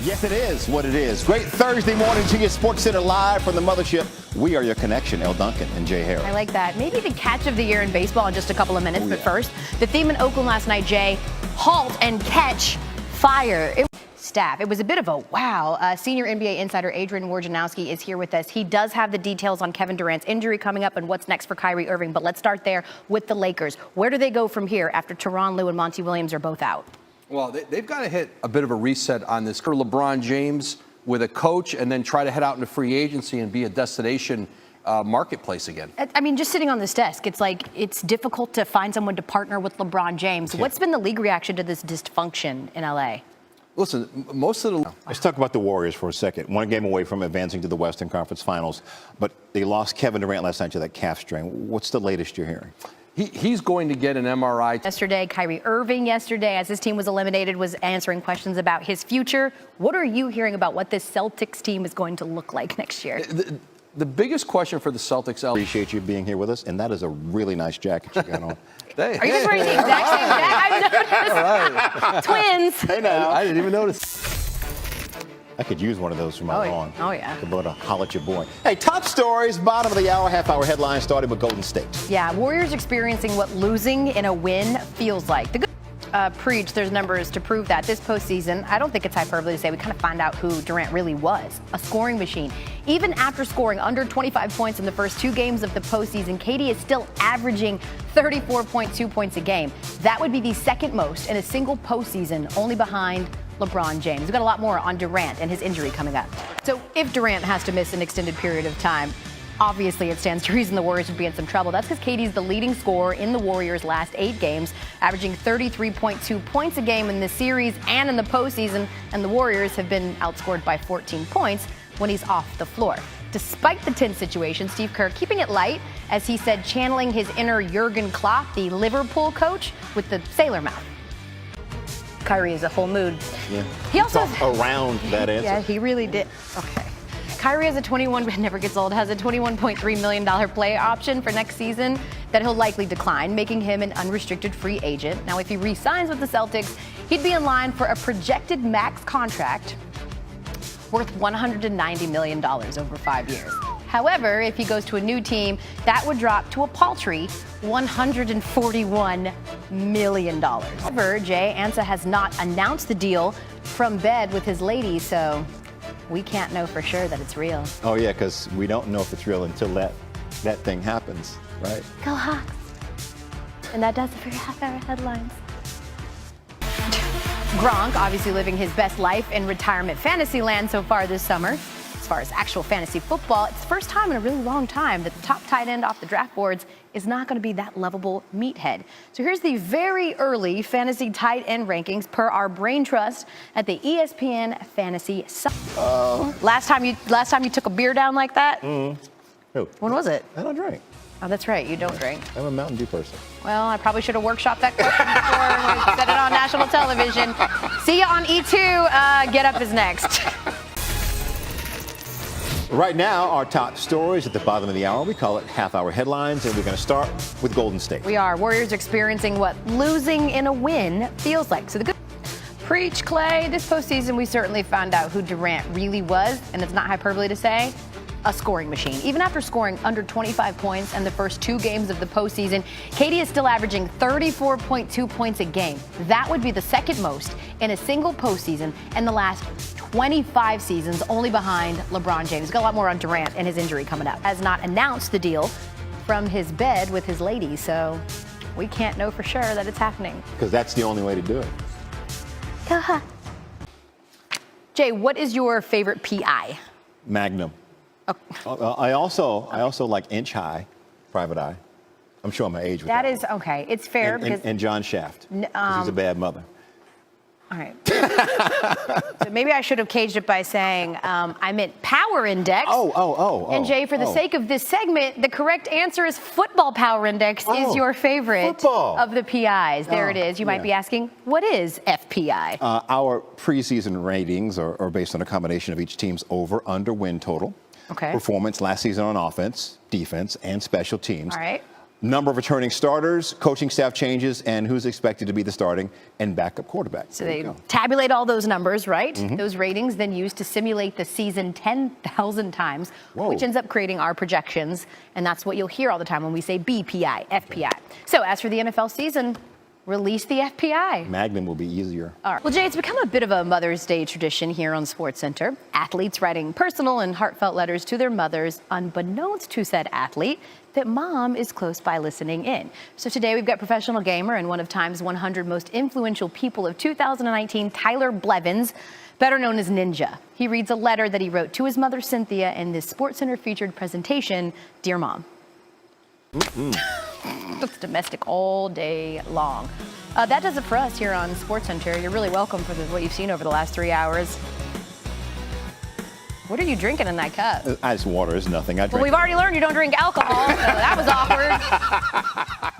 Yes, it is what it is. Great Thursday morning to you, Sports Center live from the mothership. We are your connection, Elle Duncan and Jay Harris. I like that. Maybe the catch of the year in baseball in just a couple of minutes. But first, the theme in Oakland last night, Jay, halt and catch fire. It was a bit of a wow. Senior NBA insider Adrian Wojnarowski is here with us. He does have the details on Kevin Durant's injury coming up and what's next for Kyrie Irving. But let's start there with the Lakers. Where do they go from here after Tyronn Lue and Monty Williams are both out? Well, they've got to hit a bit of a reset on this. For LeBron James with a coach and then try to head out into free agency and be a destination marketplace again. I mean, just sitting on this desk, it's like it's difficult to find someone to partner with LeBron James. Yeah. What's been the league reaction to this dysfunction in L.A.? Listen, most of the... Let's talk about the Warriors for a second. One game away from advancing to the Western Conference Finals, but they lost Kevin Durant last night to that calf strain. What's the latest you're hearing? He's going to get an MRI. Yesterday, Kyrie Irving as his team was eliminated, was answering questions about his future. What are you hearing about what this Celtics team is going to look like next year? The biggest question for the Celtics... Appreciate you being here with us, and that is a really nice jacket you got on. Hey. Are you guys wearing the exact same jacket? I've noticed. Twins. Hey, now. I didn't even notice. I could use one of those for my lawn. Oh, yeah. About to holler at your boy. Hey, top stories, bottom of the hour, half-hour headlines, started with Golden State. Yeah, Warriors experiencing what losing in a win feels like. The good preach, there's numbers to prove that. This postseason, I don't think it's hyperbole to say we kind of find out who Durant really was, a scoring machine. Even after scoring under 25 points in the first two games of the postseason, KD is still averaging 34.2 points a game. That would be the second most in a single postseason, only behind LeBron James. We've got a lot more on Durant and his injury coming up. So if Durant has to miss an extended period of time, obviously it stands to reason the Warriors would be in some trouble. That's because KD's the leading scorer in the Warriors' last 8 games, averaging 33.2 points a game in this series and in the postseason, and the Warriors have been outscored by 14 points when he's off the floor. Despite the tense situation, Steve Kerr keeping it light, as he said, channeling his inner Jurgen Klopp, the Liverpool coach, with the sailor mouth. Kyrie is a whole mood. Yeah. He also around that answer. Yeah, he really did. Okay. Kyrie has never gets old, has a $21.3 million play option for next season that he'll likely decline, making him an unrestricted free agent. Now, if he re-signs with the Celtics, he'd be in line for a projected max contract worth $190 million over 5 years. However, if he goes to a new team, that would drop to a paltry $141 million. However, Jay Ansa has not announced the deal from bed with his lady, so we can't know for sure that it's real. Oh, yeah, because we don't know if it's real until that thing happens, right? Go Hawks. And that does it for your half-hour headlines. Gronk obviously living his best life in retirement fantasy land so far this summer. As far as actual fantasy football, it's the first time in a really long time that the top tight end off the draft boards is not going to be that lovable meathead. So here's the very early fantasy tight end rankings per our brain trust at the ESPN Fantasy site. Last time you took a beer down like that? Who? When was it? I don't drink. Oh, that's right. You don't drink. I'm a Mountain Dew person. Well, I probably should have workshopped that question before we said it on national television. See you on E2. Get Up is next. Right now, our top stories at the bottom of the hour. We call it half-hour headlines, and we're going to start with Golden State. We are. Warriors experiencing what losing in a win feels like. So the good preach, Clay. This postseason, we certainly found out who Durant really was, and it's not hyperbole to say, a scoring machine. Even after scoring under 25 points in the first 2 games of the postseason, KD is still averaging 34.2 points a game. That would be the second most in a single postseason in the last 25 seasons, only behind LeBron James. Got a lot more on Durant and his injury coming up. Has not announced the deal from his bed with his lady, so we can't know for sure that it's happening. Because that's the only way to do it. Jay, what is your favorite PI? Magnum. Oh. I also like Inch High, Private Eye. I'm showing my age with that. That is okay. It's fair because and John Shaft. Because he's a bad mother. All right. So maybe I should have caged it by saying I meant Power Index. And Jay, for the sake of this segment, the correct answer is Football Power Index is your favorite of the PIs. There it is. You might be asking, what is FPI? Our preseason ratings are based on a combination of each team's over-under win total, performance last season on offense, defense, and special teams. All right. number of returning starters, coaching staff changes, and who's expected to be the starting and backup quarterback. So they tabulate all those numbers, right? Those ratings then used to simulate the season 10,000 times, which ends up creating our projections. And that's what you'll hear all the time when we say BPI, FPI. So as for the NFL season, release the FPI. Magnum will be easier. All right. Well, Jay, it's become a bit of a Mother's Day tradition here on SportsCenter. Athletes writing personal and heartfelt letters to their mothers, unbeknownst to said athlete, that mom is close by listening in. So today we've got professional gamer and one of Time's 100 most influential people of 2019, Tyler Blevins, better known as Ninja. He reads a letter that he wrote to his mother, Cynthia, in this SportsCenter featured presentation, Dear Mom. It's domestic all day long. That does it for us here on SportsCenter. You're really welcome for what you've seen over the last 3 hours. What are you drinking in that cup? Ice water is nothing. I drink. Well, we've already learned you don't drink alcohol, so that was awkward.